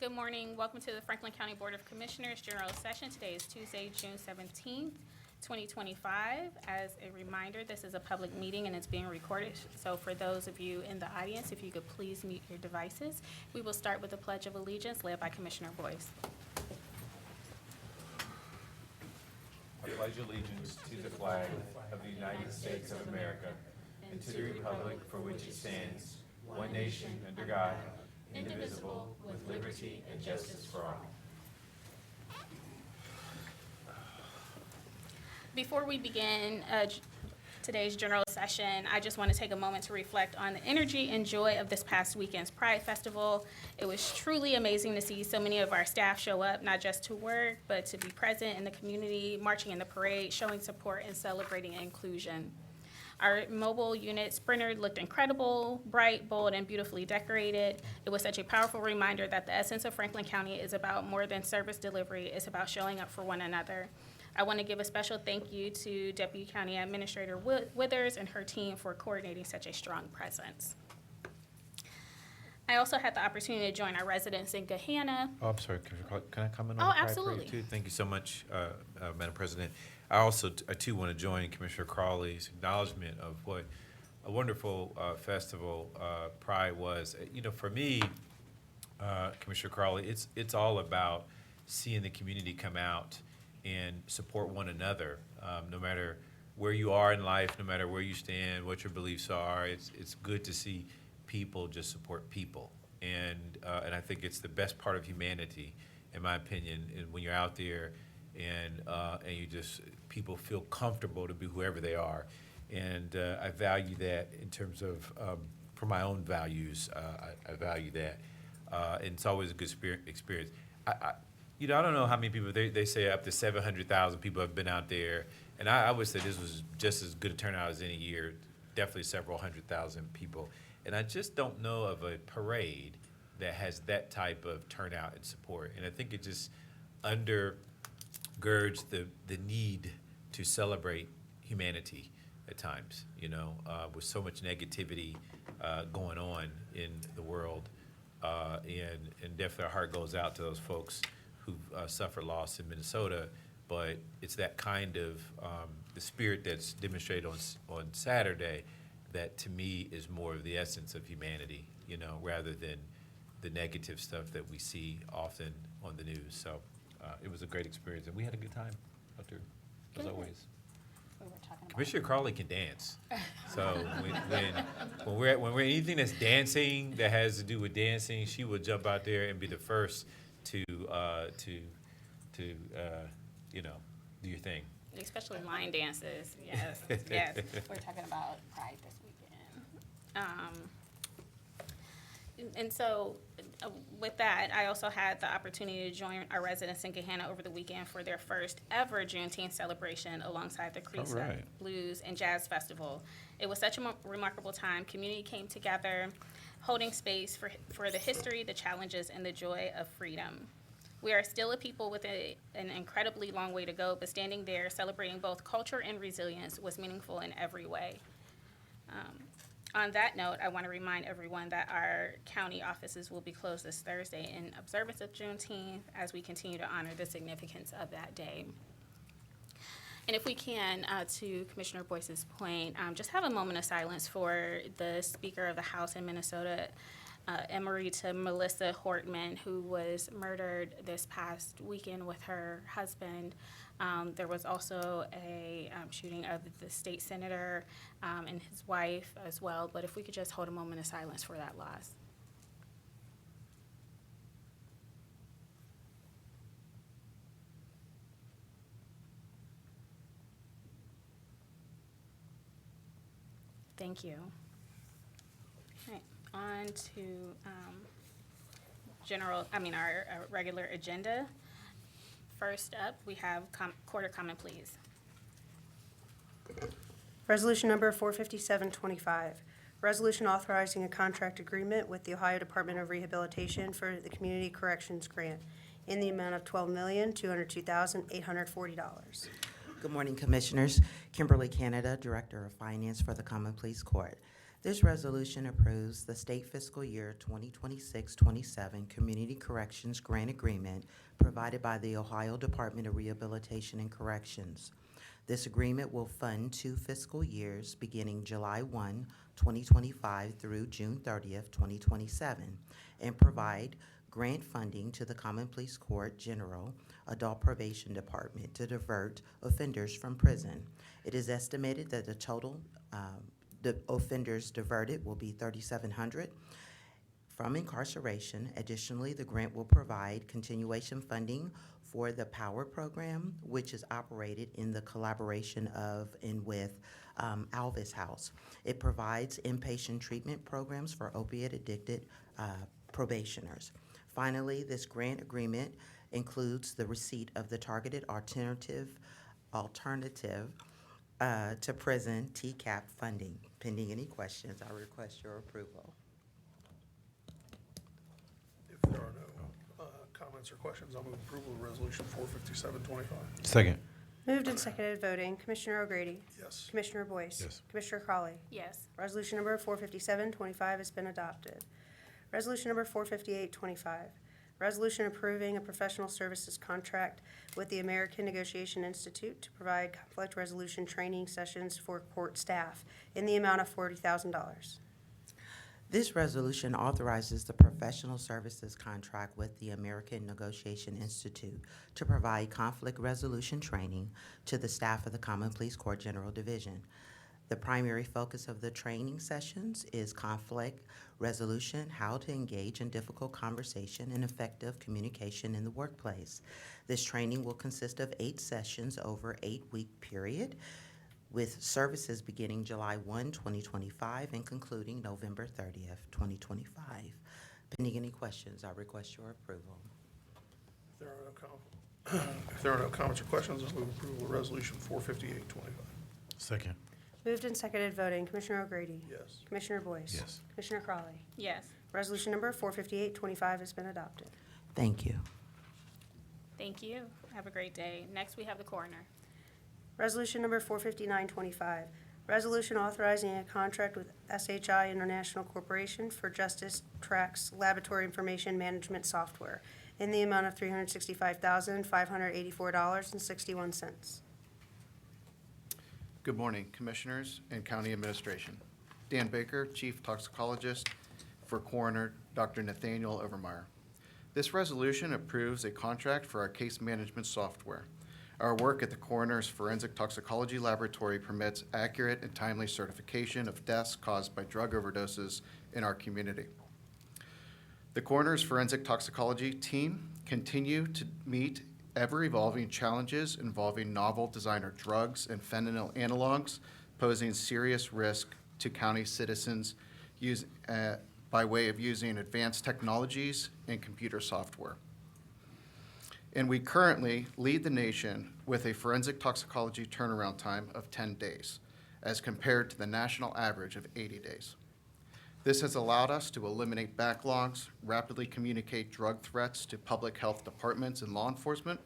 Good morning. Welcome to the Franklin County Board of Commissioners General Session. Today is Tuesday, June 17th, 2025. As a reminder, this is a public meeting and it's being recorded. So for those of you in the audience, if you could please mute your devices. We will start with the Pledge of Allegiance led by Commissioner Boyce. I pledge allegiance to the flag of the United States of America and to the republic for which it stands, one nation under God, indivisible, with liberty and justice for all. Before we begin today's general session, I just want to take a moment to reflect on the energy and joy of this past weekend's Pride Festival. It was truly amazing to see so many of our staff show up, not just to work, but to be present in the community, marching in the parade, showing support, and celebrating inclusion. Our mobile unit Sprinter looked incredible, bright, bold, and beautifully decorated. It was such a powerful reminder that the essence of Franklin County is about more than service delivery. It's about showing up for one another. I want to give a special thank you to Deputy County Administrator Withers and her team for coordinating such a strong presence. I also had the opportunity to join our residents in Gahanna. Oh, I'm sorry, can I comment on Oh, the Pride absolutely. Parade too? Thank you so much, Madam President. I also, too, want to join Commissioner Crawley's acknowledgement of what a wonderful festival Pride was. You know, for me, Commissioner Crawley, it's all about seeing the community come out and support one another, no matter where you are in life, no matter where you stand, what your beliefs are. It's good to see people just support people, and I think it's the best part of humanity, in my opinion. And when you're out there, and you just people feel comfortable to be whoever they are, and I value that in terms of for my own values. I value that, and it's always a good experience. I don't know how many people they say up to 700,000 people have been out there, and I would say this was just as good a turnout as any year. Definitely several 100,000 people. And I just don't know of a parade that has that type of turnout and support. And I think it just undergirds the need to celebrate humanity at times, with so much negativity going on in the world. And definitely our heart goes out to those folks who've suffered loss in Minnesota. But it's that kind of the spirit that's demonstrated on Saturday that to me is more of the essence of humanity, rather than the negative stuff that we see often on the news. So it was a great experience, and we had a good time out there, as always. We were talking about Commissioner Crawley can dance, so when we're anything that's dancing, that has to do with dancing, she will jump out there and be the first to do your thing. especially line dances. Yes, yes. We're talking about Pride this weekend. And so with that, I also had the opportunity to join our residents in Gahanna over the weekend for their first ever Juneteenth celebration alongside the Creeks All right. Blues and Jazz Festival. It was such a remarkable time. Community came together, holding space for the history, the challenges, and the joy of freedom. We are still a people with an incredibly long way to go, but standing there celebrating both culture and resilience was meaningful in every way. On that note, I want to remind everyone that our county offices will be closed this Thursday in observance of Juneteenth as we continue to honor the significance of that day. And if we can, to Commissioner Boyce's point, just have a moment of silence for the Speaker of the House in Minnesota, Emerita Melissa Hortman, who was murdered this past weekend with her husband. There was also a shooting of the state senator and his wife as well. But if we could just hold a moment of silence for that loss. Thank you. All right, on to our regular agenda. First up, we have quarter comment, please. Resolution number 45725, resolution authorizing a contract agreement with the Ohio Department of Rehabilitation for the Community Corrections Grant in the amount of $12,202,840. Good morning, Commissioners. Kimberly Canada, Director of Finance for the Common Pleas Court. This resolution approves the state fiscal year 2026-27 Community Corrections Grant Agreement provided by the Ohio Department of Rehabilitation and Corrections. This agreement will fund 2 fiscal years beginning July 1, 2025 through June 30th, 2027, and provide grant funding to the Common Pleas Court General Adult Probation Department to divert offenders from prison. It is estimated that the total the offenders diverted will be 3,700 from incarceration. Additionally, the grant will provide continuation funding for the POWER program, which is operated in the collaboration of and with Alvis House. It provides inpatient treatment programs for opiate-addicted probationers. Finally, this grant agreement includes the receipt of the targeted alternative to prison TCAP funding. Pending any questions, I request your approval. If there are no comments or questions, I'll move approval of Resolution 45725. Second. Moved and seconded voting, Commissioner O'Grady. Yes. Commissioner Boyce. Yes. Commissioner Crowley. Yes. Resolution number 45725 has been adopted. Resolution number 45825, resolution approving a professional services contract with the American Negotiation Institute to provide conflict resolution training sessions for court staff in the amount of $40,000. This resolution authorizes the professional services contract with the American Negotiation Institute to provide conflict resolution training to the staff of the Common Pleas Court General Division. The primary focus of the training sessions is conflict resolution, how to engage in difficult conversation, and effective communication in the workplace. This training will consist of 8 sessions over an 8-week period, with services beginning July 1, 2025 and concluding November 30th, 2025. Pending any questions, I request your approval. If there are no comments or questions, I'll move approval of Resolution 45825. Second. Moved and seconded voting, Commissioner O'Grady. Yes. Commissioner Boyce. Yes. Commissioner Crowley. Yes. Resolution number 45825 has been adopted. Thank you. Thank you. Have a great day. Next, we have the coroner. Resolution number 45925, resolution authorizing a contract with SHI International Corporation for Justice Tracks Laboratory Information Management Software in the amount of $365,584.61. Good morning, Commissioners and County Administration. Dan Baker, Chief Toxicologist for Coroner Dr. Nathaniel Overmeyer. This resolution approves a contract for our case management software. Our work at the Coroner's Forensic Toxicology Laboratory permits accurate and timely certification of deaths caused by drug overdoses in our community. The Coroner's Forensic Toxicology team continue to meet ever-evolving challenges involving novel designer drugs and fentanyl analogs posing serious risk to county citizens by way of using advanced technologies and computer software. And we currently lead the nation with a forensic toxicology turnaround time of 10 days, as compared to the national average of 80 days. This has allowed us to eliminate backlogs, rapidly communicate drug threats to public health departments and law enforcement,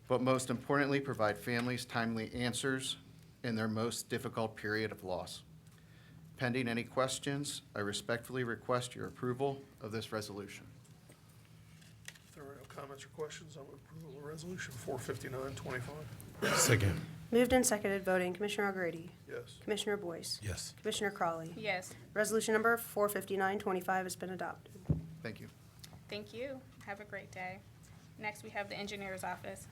but most importantly, provide families timely answers in their most difficult period of loss. Pending any questions, I respectfully request your approval of this resolution. If there are no comments or questions, I'll move approval of Resolution 45925. Second. Moved and seconded voting, Commissioner O'Grady. Yes. Commissioner Boyce. Yes. Commissioner Crowley. Yes. Resolution number 45925 has been adopted. Thank you. Thank you. Have a great day. Next, we have the engineer's office.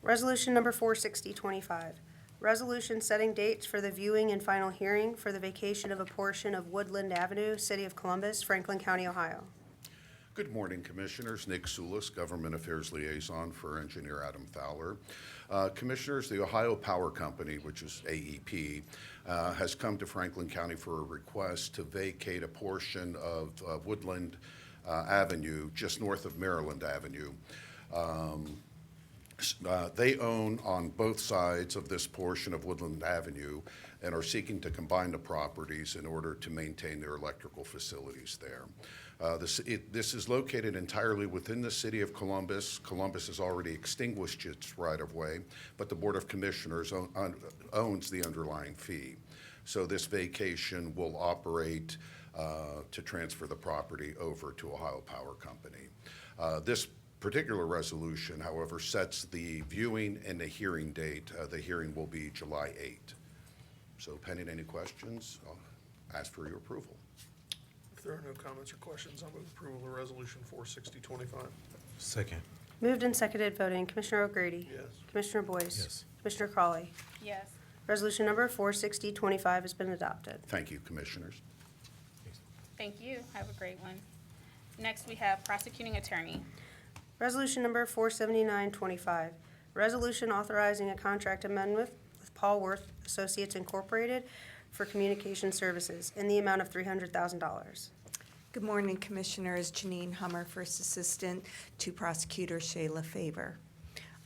Resolution number 46025, resolution setting dates for the viewing and final hearing for the vacation of a portion of Woodland Avenue, City of Columbus, Franklin County, Ohio. Good morning, Commissioners. Nick Soulis, Government Affairs Liaison for Engineer Adam Fowler. Commissioners, the Ohio Power Company, which is AEP, has come to Franklin County for a request to vacate a portion of Woodland Avenue, just north of Maryland Avenue. They own on both sides of this portion of Woodland Avenue and are seeking to combine the properties in order to maintain their electrical facilities there. This is located entirely within the city of Columbus. Columbus has already extinguished its right-of-way, but the Board of Commissioners owns the underlying fee. So this vacation will operate to transfer the property over to Ohio Power Company. This particular resolution, however, sets the viewing and the hearing date. The hearing will be July 8. So pending any questions, I'll ask for your approval. If there are no comments or questions, I'll move approval of Resolution 46025. Second. Moved and seconded voting, Commissioner O'Grady. Yes. Commissioner Boyce. Yes. Commissioner Crawley. Yes. Resolution number 46025 has been adopted. Thank you, Commissioners. Thank you. Have a great one. Next, we have prosecuting attorney. Resolution number 47925, resolution authorizing a contract amendment with Paul Worth Associates Incorporated for communication services in the amount of $300,000. Good morning, Commissioners. Janine Hummer, First Assistant to Prosecutor Shayla Faber.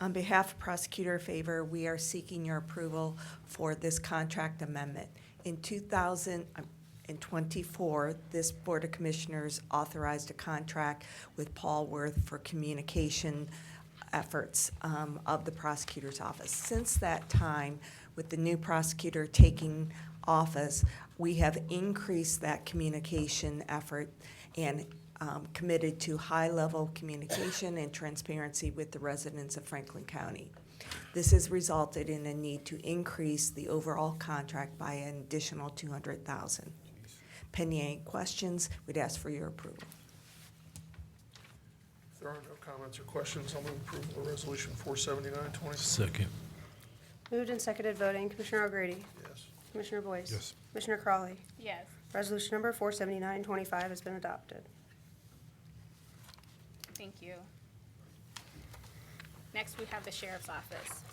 On behalf of Prosecutor Faber, we are seeking your approval for this contract amendment. In 2024, this Board of Commissioners authorized a contract with Paul Worth for communication efforts of the prosecutor's office. Since that time, with the new prosecutor taking office, we have increased that communication effort and committed to high-level communication and transparency with the residents of Franklin County. This has resulted in a need to increase the overall contract by an additional $200,000. Pending any questions, we'd ask for your approval. If there are no comments or questions, I'll move approval of Resolution 47925. Second. Moved and seconded voting, Commissioner O'Grady. Yes. Commissioner Boyce. Yes. Commissioner Crawley. Yes. Resolution number 47925 has been adopted. Thank you. Next, we have the sheriff's office.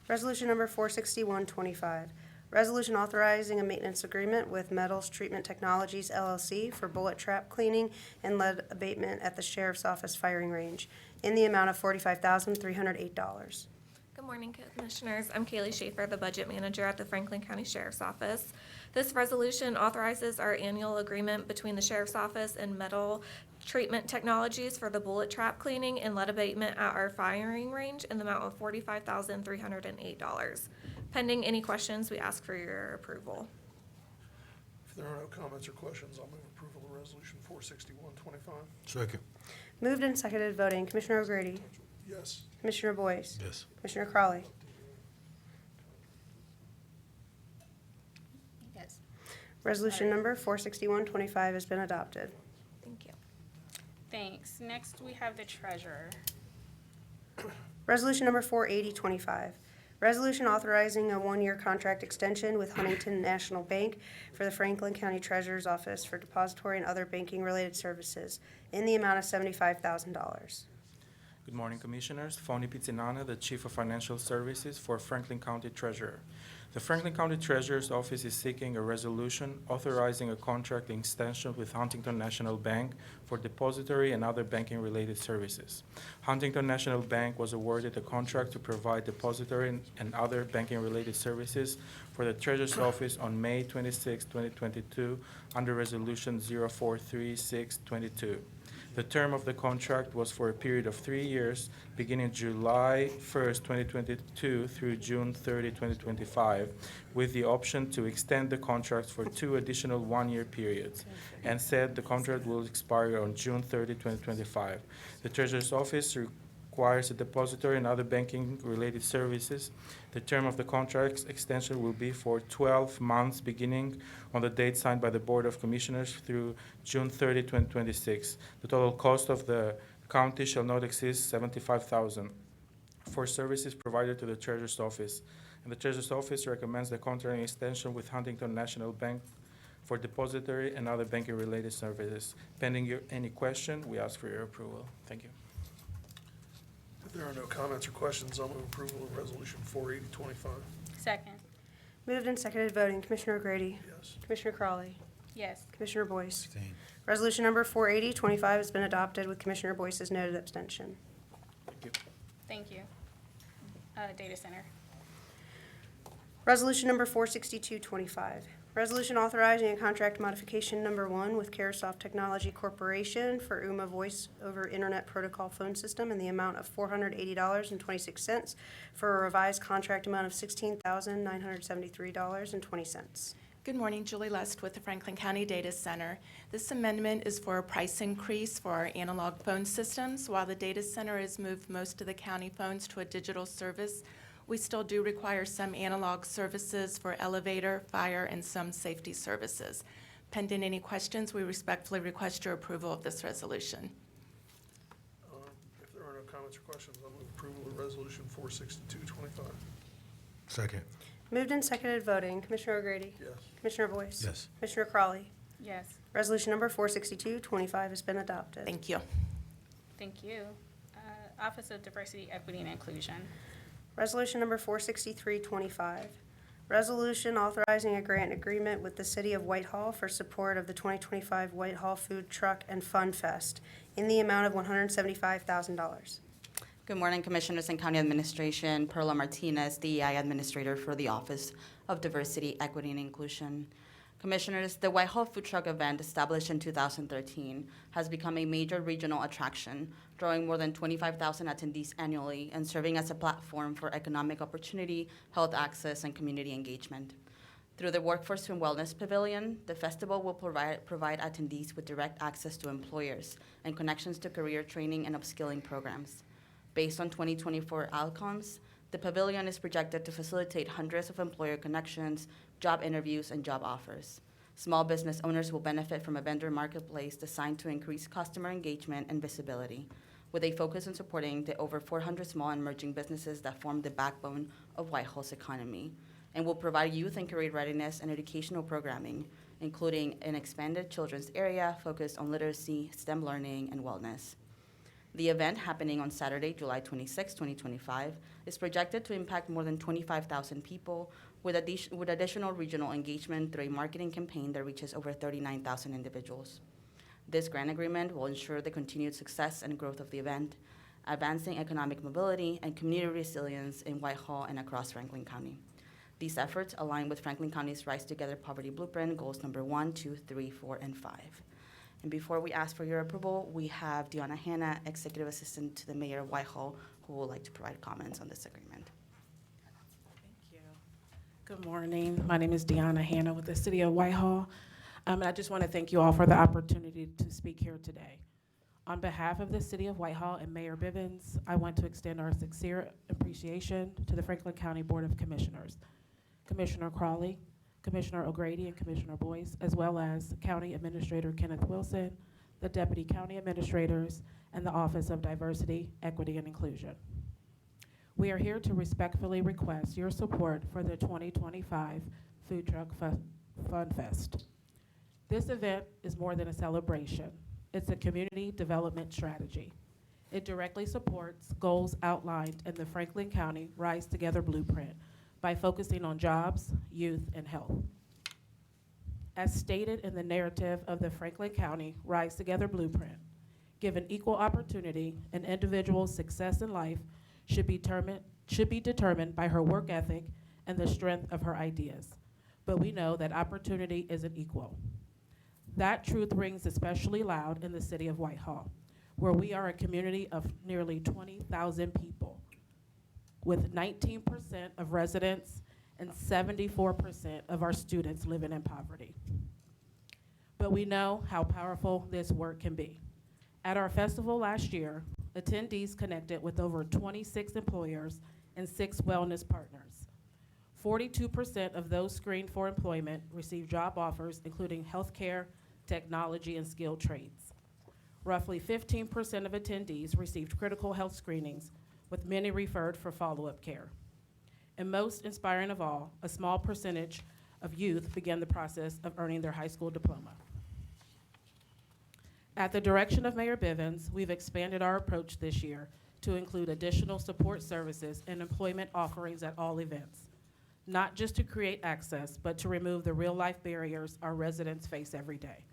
Resolution number 46125, resolution authorizing a maintenance agreement with Metals Treatment Technologies LLC for bullet trap cleaning and lead abatement at the Sheriff's Office firing range in the amount of $45,308. Good morning, Commissioners. I'm Kaylee Schaefer, the Budget Manager at the Franklin County Sheriff's Office. This resolution authorizes our annual agreement between the Sheriff's Office and Metal Treatment Technologies for the bullet trap cleaning and lead abatement at our firing range in the amount of $45,308. Pending any questions, we ask for your approval. If there are no comments or questions, I'll move approval of Resolution 46125. Second. Moved and seconded voting, Commissioner O'Grady. Yes. Commissioner Boyce. Yes. Commissioner Crawley. Yes. Resolution number 46125 has been adopted. Thank you. Thanks. Next, we have the treasurer. Resolution number 48025, resolution authorizing a one-year contract extension with Huntington National Bank for the Franklin County Treasurer's Office for depository and other banking-related services in the amount of $75,000. Good morning, Commissioners. Foni Pizzinana, the Chief of Financial Services for Franklin County Treasurer. The Franklin County Treasurer's Office is seeking a resolution authorizing a contract extension with Huntington National Bank for depository and other banking-related services. Huntington National Bank was awarded a contract to provide depository and other banking-related services for the Treasurer's Office on May 26, 2022, under Resolution 043622. The term of the contract was for a period of 3 years, beginning July 1st, 2022 through June 30, 2025, with the option to extend the contract for 2 additional one-year periods, and said the contract will expire on June 30, 2025. The Treasurer's Office requires a depository and other banking-related services. The term of the contract's extension will be for 12 months, beginning on the date signed by the Board of Commissioners through June 30, 2026. The total cost of the county shall not exceed $75,000 for services provided to the Treasurer's Office. And the Treasurer's Office recommends the contract extension with Huntington National Bank for depository and other banking-related services. Pending any question, we ask for your approval. Thank you. If there are no comments or questions, I'll move approval of Resolution 48025. Second. Moved and seconded voting, Commissioner O'Grady. Yes. Commissioner Crawley. Yes. Commissioner Boyce. Abstain. Resolution number 48025 has been adopted with Commissioner Boyce's noted abstention. Thank you. Thank you. Data center. Resolution number 46225, resolution authorizing a contract modification number 1 with Caresoft Technology Corporation for UMA Voice over Internet Protocol phone system in the amount of $480.26 for a revised contract amount of $16,973.20. Good morning, Julie Lust with the Franklin County Data Center. This amendment is for a price increase for our analog phone systems. While the data center has moved most of the county phones to a digital service, we still do require some analog services for elevator, fire, and some safety services. Pending any questions, we respectfully request your approval of this resolution. If there are no comments or questions, I'll move approval of Resolution 46225. Second. Moved and seconded voting. Commissioner O'Grady? Yes. Commissioner Boyce? Yes. Commissioner Crawley? Yes. Resolution number 46225 has been adopted. Thank you. Thank you. Office of Diversity, Equity, and Inclusion. Resolution number 46325, resolution authorizing a grant agreement with the City of Whitehall for support of the 2025 Whitehall Food Truck and Fun Fest in the amount of $175,000. Good morning, Commissioners and County Administration. Perla Martinez, DEI Administrator for the Office of Diversity, Equity, and Inclusion. Commissioners, the Whitehall Food Truck event, established in 2013, has become a major regional attraction, drawing more than 25,000 attendees annually and serving as a platform for economic opportunity, health access, and community engagement. Through the Workforce and Wellness Pavilion, the festival will provide attendees with direct access to employers and connections to career training and upskilling programs. Based on 2024 outcomes, the pavilion is projected to facilitate hundreds of employer connections, job interviews, and job offers. Small business owners will benefit from a vendor marketplace designed to increase customer engagement and visibility, with a focus on supporting the over 400 small and emerging businesses that form the backbone of Whitehall's economy, and will provide youth and career readiness and educational programming, including an expanded children's area focused on literacy, STEM learning, and wellness. The event, happening on Saturday, July 26, 2025, is projected to impact more than 25,000 people with additional regional engagement through a marketing campaign that reaches over 39,000 individuals. This grant agreement will ensure the continued success and growth of the event, advancing economic mobility and community resilience in Whitehall and across Franklin County. These efforts align with Franklin County's Rise Together Poverty Blueprint goals number 1, 2, 3, 4, and 5. And before we ask for your approval, we have Deanna Hanna, Executive Assistant to the Mayor of Whitehall, who would like to provide comments on this agreement. Thank you. Good morning. My name is Deanna Hanna with the City of Whitehall. And I just want to thank you all for the opportunity to speak here today. On behalf of the City of Whitehall and Mayor Bivens, I want to extend our sincere appreciation to the Franklin County Board of Commissioners, Commissioner Crawley, Commissioner O'Grady, and Commissioner Boyce, as well as County Administrator Kenneth Wilson, the Deputy County Administrators, and the Office of Diversity, Equity, and Inclusion. We are here to respectfully request your support for the 2025 Food Truck Fun Fest. This event is more than a celebration. It's a community development strategy. It directly supports goals outlined in the Franklin County Rise Together Blueprint by focusing on jobs, youth, and health. As stated in the narrative of the Franklin County Rise Together Blueprint, given equal opportunity, an individual's success in life should be determined by her work ethic and the strength of her ideas. But we know that opportunity isn't equal. That truth rings especially loud in the City of Whitehall, where we are a community of nearly 20,000 people, with 19% of residents and 74% of our students living in poverty. But we know how powerful this work can be. At our festival last year, attendees connected with over 26 employers and 6 wellness partners. 42% of those screened for employment received job offers, including healthcare, technology, and skilled trades. Roughly 15% of attendees received critical health screenings, with many referred for follow-up care. And most inspiring of all, a small percentage of youth began the process of earning their high school diploma. At the direction of Mayor Bivens, we've expanded our approach this year to include additional support services and employment offerings at all events, not just to create access, but to remove the real-life barriers our residents face every day.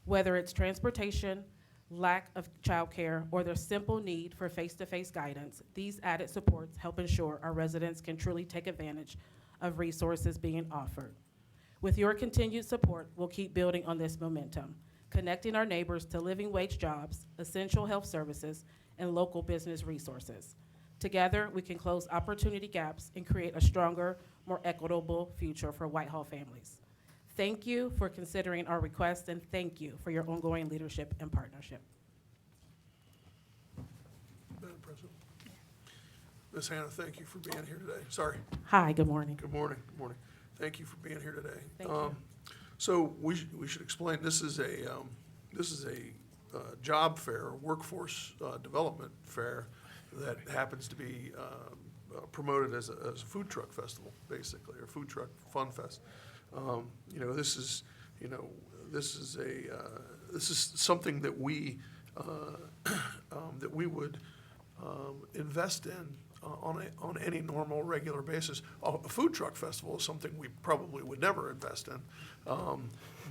Whether it's transportation, lack of childcare, or their simple need for face-to-face guidance, these added supports help ensure our residents can truly take advantage of resources being offered. With your continued support, we'll keep building on this momentum, connecting our neighbors to living wage jobs, essential health services, and local business resources. Together, we can close opportunity gaps and create a stronger, more equitable future for Whitehall families. Thank you for considering our request, and thank you for your ongoing leadership and partnership. Madam President. Ms. Hannah, thank you for being here today. Sorry. Hi, good morning. Good morning, good morning. Thank you for being here today. Thank you. So we should explain, this is a job fair, workforce development fair that happens to be promoted as a food truck festival, basically, or food truck fun fest. This is something that we would invest in on any normal, regular basis. A food truck festival is something we probably would never invest in.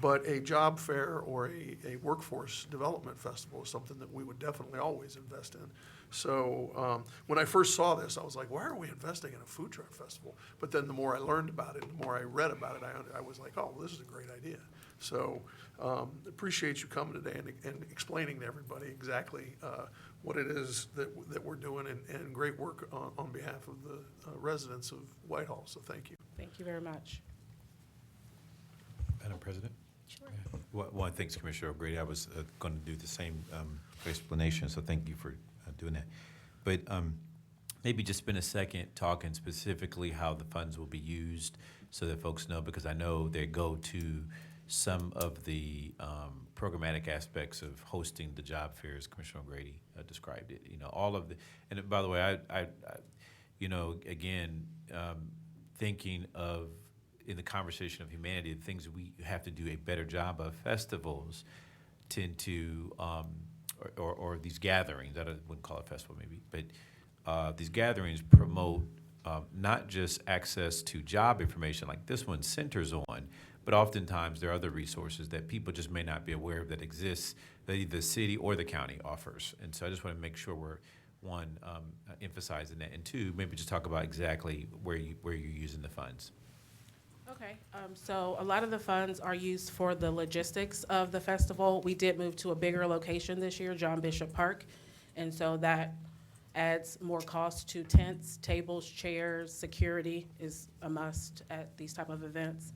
But a job fair or a workforce development festival is something that we would definitely always invest in. So when I first saw this, I was like, why are we investing in a food truck festival? But then the more I learned about it, the more I read about it, I was like, oh, well, this is a great idea. So appreciate you coming today and explaining to everybody exactly what it is that we're doing, and great work on behalf of the residents of Whitehall. So thank you. Thank you very much. Madam President? Sure. One, thanks, Commissioner O'Grady. I was going to do the same explanation, so thank you for doing that. But maybe just spend a second talking specifically how the funds will be used so that folks know, because I know they go to some of the programmatic aspects of hosting the job fairs. Commissioner O'Grady described it. All of the, and by the way, I again, thinking of, in the conversation of humanity, the things we have to do a better job of. Festivals tend to, or these gatherings, I wouldn't call it a festival maybe, but these gatherings promote not just access to job information like this one centers on, but oftentimes there are other resources that people just may not be aware of that exists, that either the city or the county offers. And so I just want to make sure we're, one, emphasizing that, and two, maybe just talk about exactly where you're using the funds. Okay, so a lot of the funds are used for the logistics of the festival. We did move to a bigger location this year, John Bishop Park, and so that adds more cost to tents, tables, chairs. Security is a must at these type of events.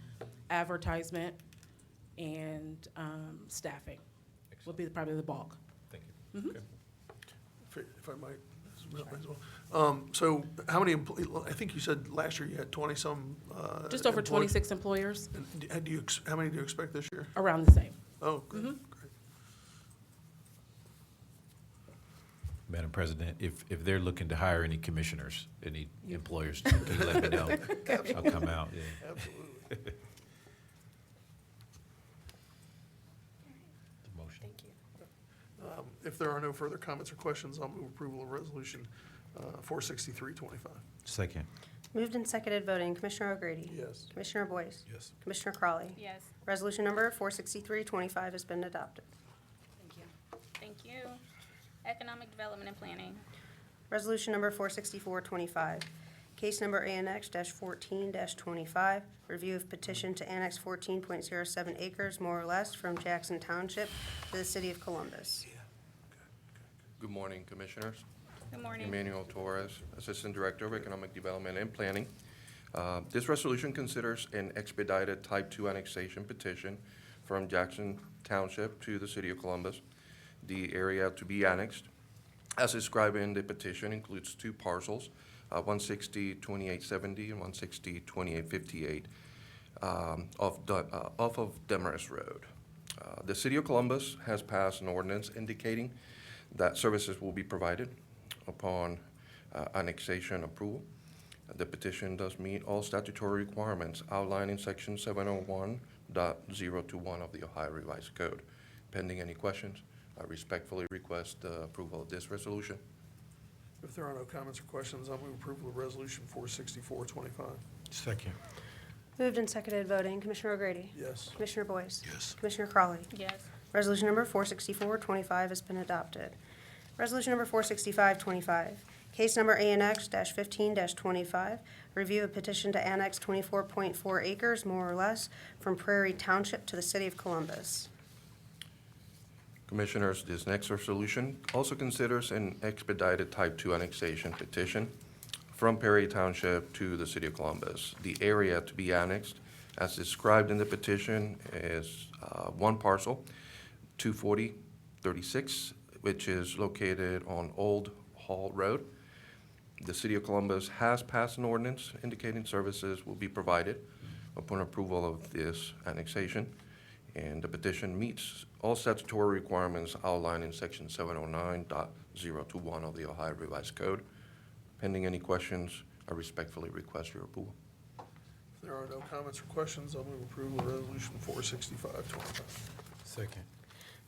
Advertisement and staffing would be probably the bulk. Thank you. Okay. If I might, as well. So how many employees, I think you said last year you had 20-some Just over employees. 26 employers, And how many do you expect this year? around the same. Oh, great, Mhm. great. Madam President, if they're looking to hire any commissioners, any employers, can you let me know? I'll come out, yeah. Absolutely. The motion. Thank you. If there are no further comments or questions, I'll move approval of Resolution 46325. Second. Moved and seconded voting, Commissioner O'Grady. Yes. Commissioner Boyce. Yes. Commissioner Crawley. Yes. Resolution number 46325 has been adopted. Thank you. Thank you. Economic Development and Planning. Resolution number 46425, case number ANX-14-25, review of petition to annex 14.07 acres, more or less, from Jackson Township to the city of Columbus. Good morning, Commissioners. Good morning. Emmanuel Torres, Assistant Director of Economic Development and Planning. This resolution considers an expedited Type 2 annexation petition from Jackson Township to the City of Columbus. The area to be annexed, as described in the petition, includes two parcels, 160-2870 and 160-2858, off of Demarest Road. The City of Columbus has passed an ordinance indicating that services will be provided upon annexation approval. The petition does meet all statutory requirements outlined in Section 701.021 of the Ohio Revised Code. Pending any questions, I respectfully request the approval of this resolution. If there are no comments or questions, I'll move approval of Resolution 46425. Second. Moved and seconded voting, Commissioner O'Grady. Yes. Commissioner Boyce. Yes. Commissioner Crawley. Yes. Resolution number 46425 has been adopted. Resolution number 46525, case number ANX-15-25, review of petition to annex 24.4 acres, more or less, from Prairie Township to the city of Columbus. Commissioners, this next resolution also considers an expedited Type 2 annexation petition from Perry Township to the City of Columbus. The area to be annexed, as described in the petition, is one parcel, 24036, which is located on Old Hall Road. The City of Columbus has passed an ordinance indicating services will be provided upon approval of this annexation, and the petition meets all statutory requirements outlined in Section 709.021 of the Ohio Revised Code. Pending any questions, I respectfully request your approval. If there are no comments or questions, I'll move approval of Resolution 46525. Second.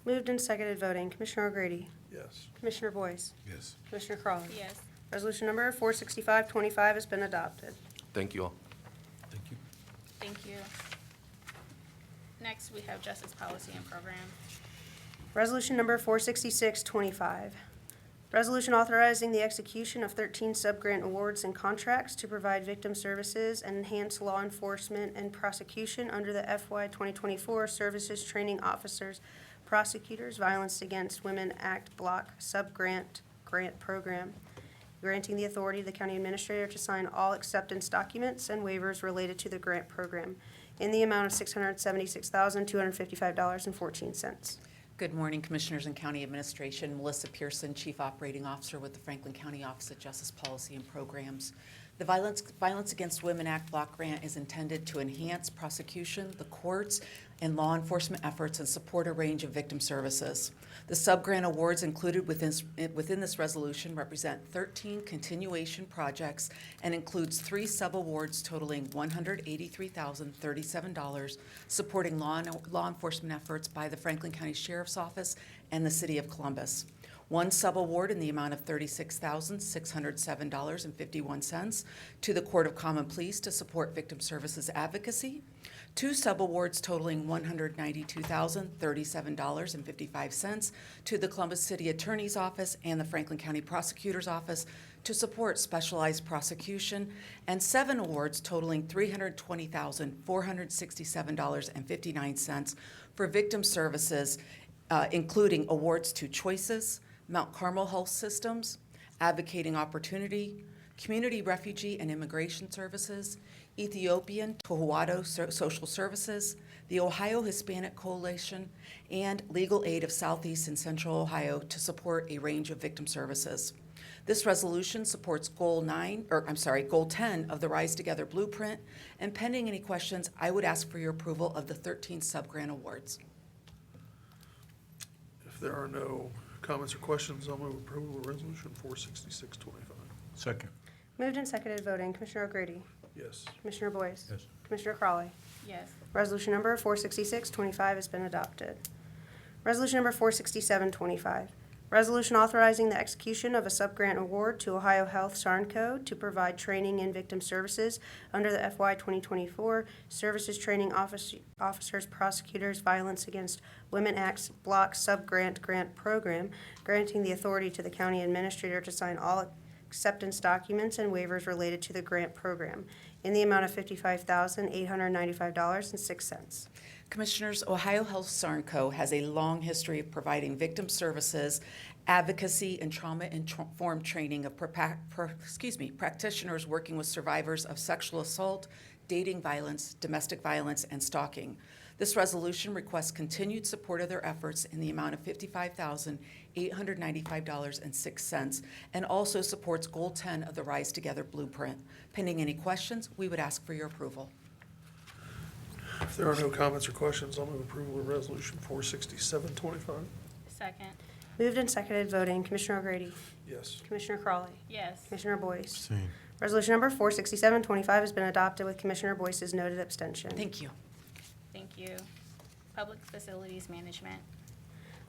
Moved and seconded voting. Commissioner O'Grady? Yes. Commissioner Boyce? Yes. Commissioner Crawley? Yes. Resolution number 46525 has been adopted. Thank you all. Thank you. Thank you. Next, we have Justice Policy and Program. Resolution number 46625. Resolution authorizing the execution of 13 sub-grant awards and contracts to provide victim services and enhance law enforcement and prosecution under the FY 2024 Services Training Officers Prosecutors Violence Against Women Act Block Sub-Grant Grant Program, granting the authority to the county administrator to sign all acceptance documents and waivers related to the grant program in the amount of $676,255.14. Good morning, Commissioners and County Administration. Melissa Pearson, Chief Operating Officer with the Franklin County Office of Justice Policy and Programs. The Violence Against Women Act Block Grant is intended to enhance prosecution, the courts, and law enforcement efforts and support a range of victim services. The sub-grant awards included within this resolution represent 13 continuation projects and includes 3 sub-awards totaling $183,037 supporting law enforcement efforts by the Franklin County Sheriff's Office and the City of Columbus. 1 sub-award in the amount of $36,607.51 to the Court of Common Pleas to support victim services advocacy. 2 sub-awards totaling $192,037.55 to the Columbus City Attorney's Office and the Franklin County Prosecutor's Office to support specialized prosecution, and 7 awards totaling $320,467.59 for victim services, including awards to Choices, Mount Carmel Health Systems, Advocating Opportunity, Community Refugee and Immigration Services, Ethiopian Tohoto Social Services, the Ohio Hispanic Coalition, and Legal Aid of Southeast and Central Ohio to support a range of victim services. This resolution supports Goal 10 of the Rise Together Blueprint, and pending any questions, I would ask for your approval of the 13 sub-grant awards. If there are no comments or questions, I'll move approval of Resolution 46625. Second. Moved and seconded voting. Commissioner O'Grady? Yes. Commissioner Boyce? Yes. Commissioner Crawley? Yes. Resolution number 46625 has been adopted. Resolution number 46725. Resolution authorizing the execution of a sub-grant award to Ohio Health Sarnco to provide training in victim services under the FY 2024 Services Training Officers Prosecutors Violence Against Women Act Block Sub-Grant Grant Program, granting the authority to the county administrator to sign all acceptance documents and waivers related to the grant program in the amount of $55,895.06. Commissioners, Ohio Health Sarnco has a long history of providing victim services, advocacy, and trauma-informed training of practitioners working with survivors of sexual assault, dating violence, domestic violence, and stalking. This resolution requests continued support of their efforts in the amount of $55,895.06 and also supports Goal 10 of the Rise Together Blueprint. Pending any questions, we would ask for your approval. If there are no comments or questions, I'll move approval of Resolution 46725. Second. Moved and seconded voting. Commissioner O'Grady? Yes. Commissioner Crawley? Yes. Commissioner Boyce? Same. Resolution number 46725 has been adopted with Commissioner Boyce's noted abstention. Thank you. Thank you. Public Facilities Management.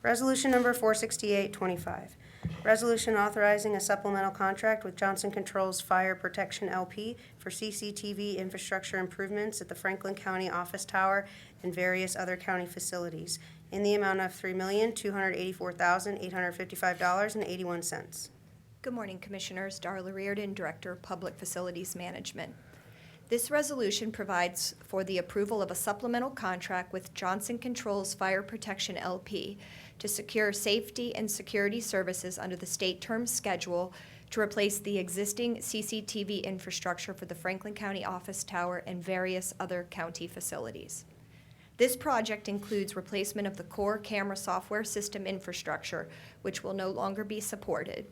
Resolution number 46825. Resolution authorizing a supplemental contract with Johnson Controls Fire Protection LP for CCTV infrastructure improvements at the Franklin County Office Tower and various other county facilities in the amount of $3,284,855.81. Good morning, Commissioners. Darla Reardon, Director of Public Facilities Management. This resolution provides for the approval of a supplemental contract with Johnson Controls Fire Protection LP to secure safety and security services under the state term schedule to replace the existing CCTV infrastructure for the Franklin County Office Tower and various other county facilities. This project includes replacement of the core camera software system infrastructure, which will no longer be supported,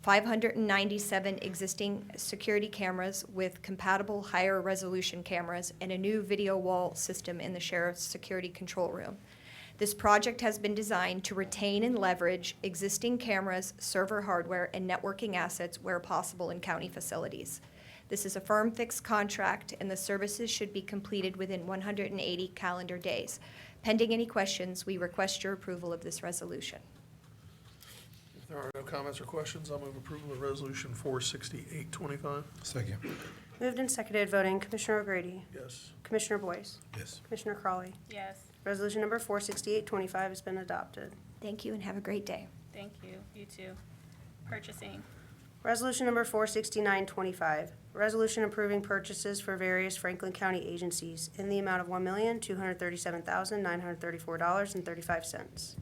597 existing security cameras with compatible higher resolution cameras, and a new video wall system in the sheriff's security control room. This project has been designed to retain and leverage existing cameras, server hardware, and networking assets where possible in county facilities. This is a firm fixed contract, and the services should be completed within 180 calendar days. Pending any questions, we request your approval of this resolution. If there are no comments or questions, I'll move approval of Resolution 46825. Second. Moved and seconded, voting Commissioner O'Grady, Yes. Commissioner Boyce, Yes. Commissioner Crawley. Yes. Resolution number 46825 has been adopted. Thank you and have a great day. Thank you. You too. Purchasing. Resolution number 46925, resolution approving purchases for various Franklin County agencies in the amount of $1,237,934.35.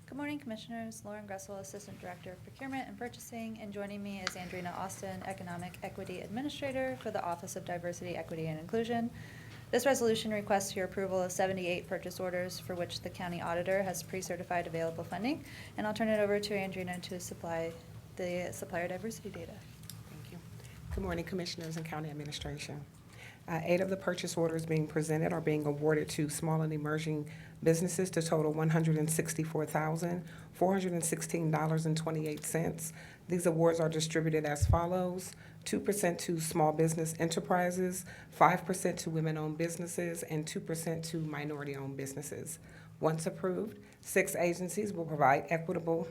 Good morning, Commissioners. Lauren Gressel, Assistant Director of Procurement and Purchasing, and joining me is Andrina Austin, Economic Equity Administrator for the Office of Diversity, Equity, and Inclusion. This resolution requests your approval of 78 purchase orders for which the County Auditor has pre-certified available funding, and I'll turn it over to Andrina to supply the supplier diversity data. Thank you. Good morning, Commissioners and County Administration. 8 of the purchase orders being presented are being awarded to small and emerging businesses to total $164,416.28. These awards are distributed as follows: 2% to small business enterprises, 5% to women-owned businesses, and 2% to minority-owned businesses. Once approved, 6 agencies will provide equitable,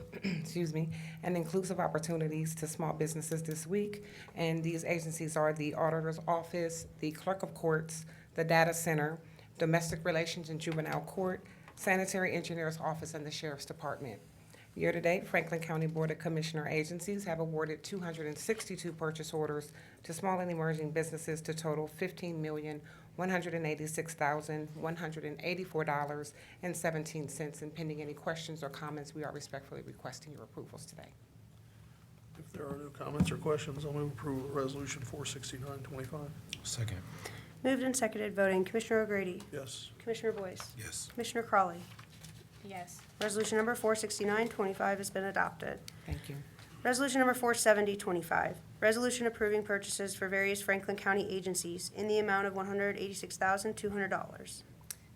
and inclusive opportunities to small businesses this week. And these agencies are the Auditor's Office, the Clerk of Courts, the Data Center, Domestic Relations and Juvenile Court, Sanitary Engineer's Office, and the Sheriff's Department. Year-to-date, Franklin County Board of Commissioner agencies have awarded 262 purchase orders to small and emerging businesses to total $15,186,184.17. And pending any questions or comments, we are respectfully requesting your approvals today. If there are no comments or questions, I'll move approval of Resolution 46925. Second. Moved and seconded, voting Commissioner O'Grady, Yes. Commissioner Boyce, Yes. Commissioner Crawley. Yes. Resolution number 46925 has been adopted. Thank you. Resolution number 47025, resolution approving purchases for various Franklin County agencies in the amount of $186,200.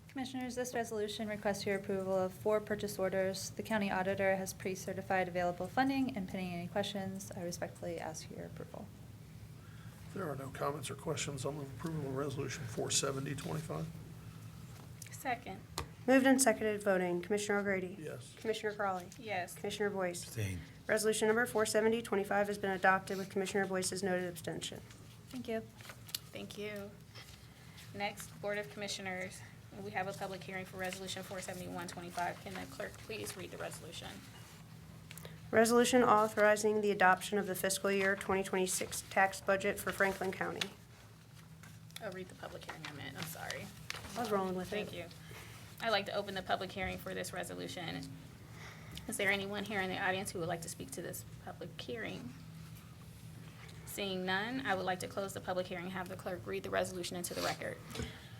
Commissioners, this resolution requests your approval of 4 purchase orders. The County Auditor has pre-certified available funding, and pending any questions, I respectfully ask your approval. If there are no comments or questions, I'll move approval of Resolution 47025. Second. Moved and seconded, voting Commissioner O'Grady, Yes. Commissioner Crawley, Yes. Commissioner Boyce. Abstain. Resolution number 47025 has been adopted with Commissioner Boyce's noted abstention. Thank you. Thank you. Next, Board of Commissioners, we have a public hearing for Resolution 47125. Can the clerk please read the resolution? Resolution authorizing the adoption of the fiscal year 2026 tax budget for Franklin County. Oh, read the public hearing amendment, I'm sorry. I was rolling with it. Thank you. I'd like to open the public hearing for this resolution. Is there anyone here in the audience who would like to speak to this public hearing? Seeing none, I would like to close the public hearing and have the clerk read the resolution into the record.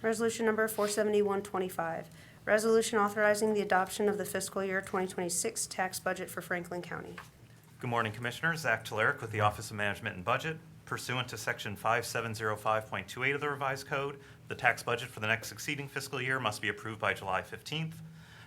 Resolution number 47125, resolution authorizing the adoption of the fiscal year 2026 tax budget for Franklin County. Good morning, Commissioners. Zach Telerik with the Office of Management and Budget. Pursuant to Section 5705.28 of the revised code, the tax budget for the next succeeding fiscal year must be approved by July 15th.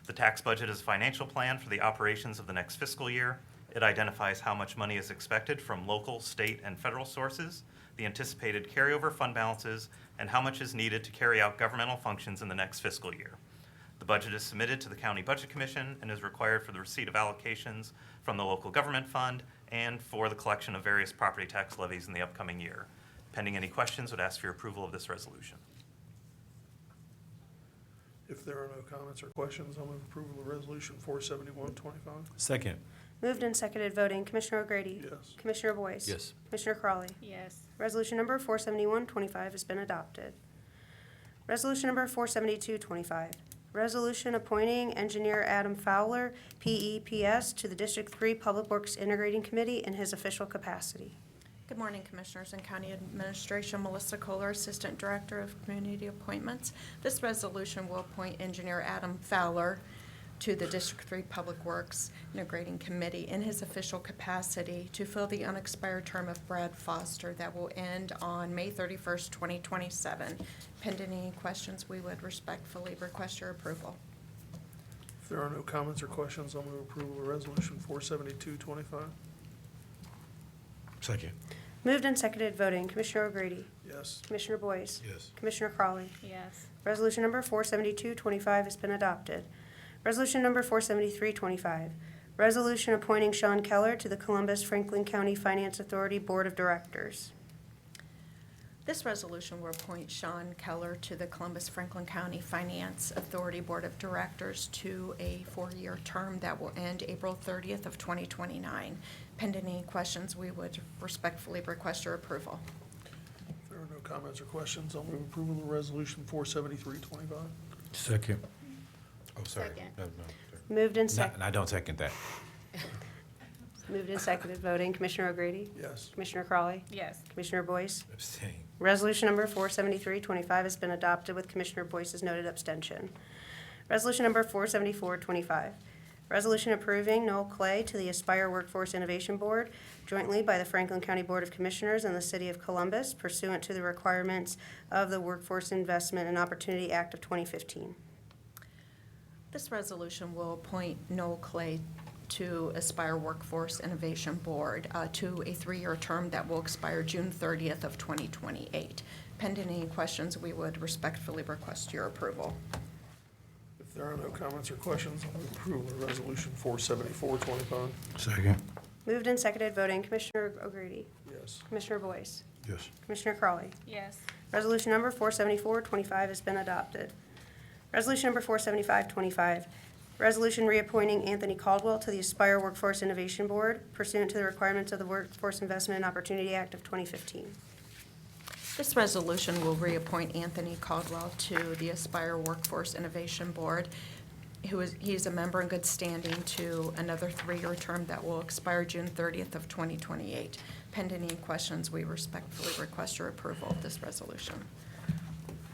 The tax budget is a financial plan for the operations of the next fiscal year. It identifies how much money is expected from local, state, and federal sources, the anticipated carryover fund balances, and how much is needed to carry out governmental functions in the next fiscal year. The budget is submitted to the County Budget Commission and is required for the receipt of allocations from the local government fund and for the collection of various property tax levies in the upcoming year. Pending any questions, would ask for your approval of this resolution. If there are no comments or questions, I'll move approval of Resolution 47125. Second. Moved and seconded, voting Commissioner O'Grady. Yes. Commissioner Boyce. Yes. Commissioner Crawley. Yes. Resolution number 47125 has been adopted. Resolution number 47225, Resolution appointing engineer Adam Fowler, PEPS, to the District 3 Public Works Integrating Committee in his official capacity. Good morning, Commissioners and County Administration. Melissa Kohler, Assistant Director of Community Appointments. This resolution will appoint Engineer Adam Fowler to the District 3 Public Works Integrating Committee in his official capacity to fill the unexpired term of Brad Foster that will end on May 31st, 2027. Pending any questions, we would respectfully request your approval. If there are no comments or questions, I'll move approval of Resolution 47225. Second. Moved and seconded voting. Commissioner O'Grady? Yes. Commissioner Boyce? Yes. Commissioner Crawley? Yes. Resolution number 47225 has been adopted. Resolution number 47325, resolution appointing Sean Keller to the Columbus-Franklin County Finance Authority Board of Directors. This resolution will appoint Sean Keller to the Columbus-Franklin County Finance Authority Board of Directors to a 4-year term that will end April 30th of 2029. Pending any questions, we would respectfully request your approval. If there are no comments or questions, I'll move approval of Resolution 47325. Second. Oh, sorry. Second. No. Moved and No, seconded. I don't second that. Moved and seconded voting. Commissioner O'Grady? Yes. Commissioner Crawley? Yes. Commissioner Boyce? Abstain. Resolution number 47325 has been adopted with Commissioner Boyce's noted abstention. Resolution number 47425, resolution approving Noel Clay to the Aspire Workforce Innovation Board jointly by the Franklin County Board of Commissioners and the City of Columbus pursuant to the requirements of the Workforce Investment and Opportunity Act of 2015. This resolution will appoint Noel Clay to Aspire Workforce Innovation Board to a 3-year term that will expire June 30th of 2028. Pending any questions, we would respectfully request your approval. If there are no comments or questions, I'll move approval of Resolution 47425. Second. Moved and seconded voting. Commissioner O'Grady? Yes. Commissioner Boyce? Yes. Commissioner Crawley? Yes. Resolution number 47425 has been adopted. Resolution number 47525, resolution reappointing Anthony Caldwell to the Aspire Workforce Innovation Board pursuant to the requirements of the Workforce Investment and Opportunity Act of 2015. This resolution will reappoint Anthony Caldwell to the Aspire Workforce Innovation Board. He is a member in good standing to another 3-year term that will expire June 30th of 2028. Pending any questions, we respectfully request your approval of this resolution.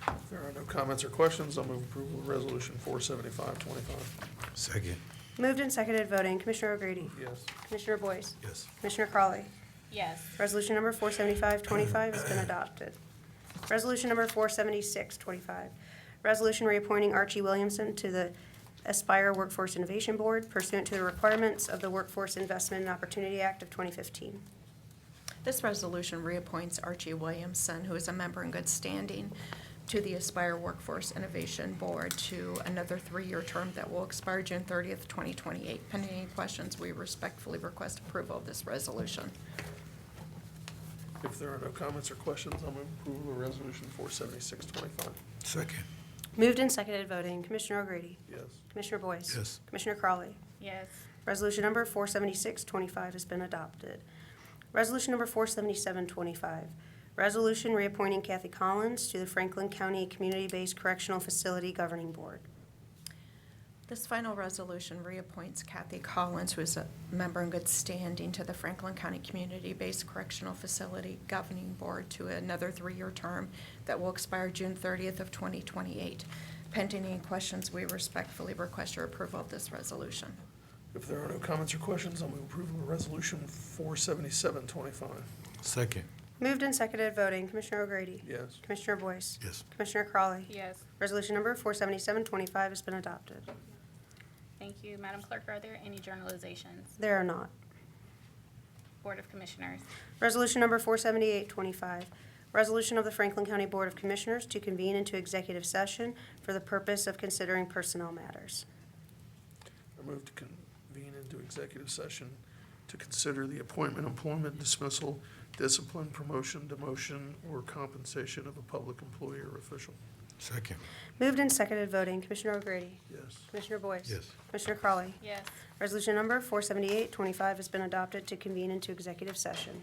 If there are no comments or questions, I'll move approval of Resolution 47525. Second. Moved and seconded voting. Commissioner O'Grady? Yes. Commissioner Boyce? Yes. Commissioner Crawley? Yes. Resolution number 47525 has been adopted. Resolution number 47625, resolution reappointing Archie Williamson to the Aspire Workforce Innovation Board pursuant to the requirements of the Workforce Investment and Opportunity Act of 2015. This resolution reappoints Archie Williamson, who is a member in good standing, to the Aspire Workforce Innovation Board to another 3-year term that will expire June 30th, 2028. Pending any questions, we respectfully request approval of this resolution. If there are no comments or questions, I'll move approval of Resolution 47625. Second. Moved and seconded voting. Commissioner O'Grady? Yes. Commissioner Boyce? Yes. Commissioner Crawley? Yes. Resolution number 47625 has been adopted. Resolution number 47725, resolution reappointing Kathy Collins to the Franklin County Community-Based Correctional Facility Governing Board. This final resolution reappoints Kathy Collins, who is a member in good standing, to the Franklin County Community-Based Correctional Facility Governing Board to another 3-year term that will expire June 30th of 2028. Pending any questions, we respectfully request your approval of this resolution. If there are no comments or questions, I'll move approval of Resolution 47725. Second. Moved and seconded voting. Commissioner O'Grady? Yes. Commissioner Boyce? Yes. Commissioner Crawley? Yes. Resolution number 47725 has been adopted. Thank you. Madam Clerk, are there any journalizations? There are not. Board of Commissioners. Resolution number 47825, resolution of the Franklin County Board of Commissioners to convene into executive session for the purpose of considering personnel matters. I move to convene into executive session to consider the appointment, employment, dismissal, discipline, promotion, demotion, or compensation of a public employee or official. Second. Moved and seconded voting. Commissioner O'Grady? Yes. Commissioner Boyce? Yes. Commissioner Crawley? Yes. Resolution number 47825 has been adopted to convene into executive session.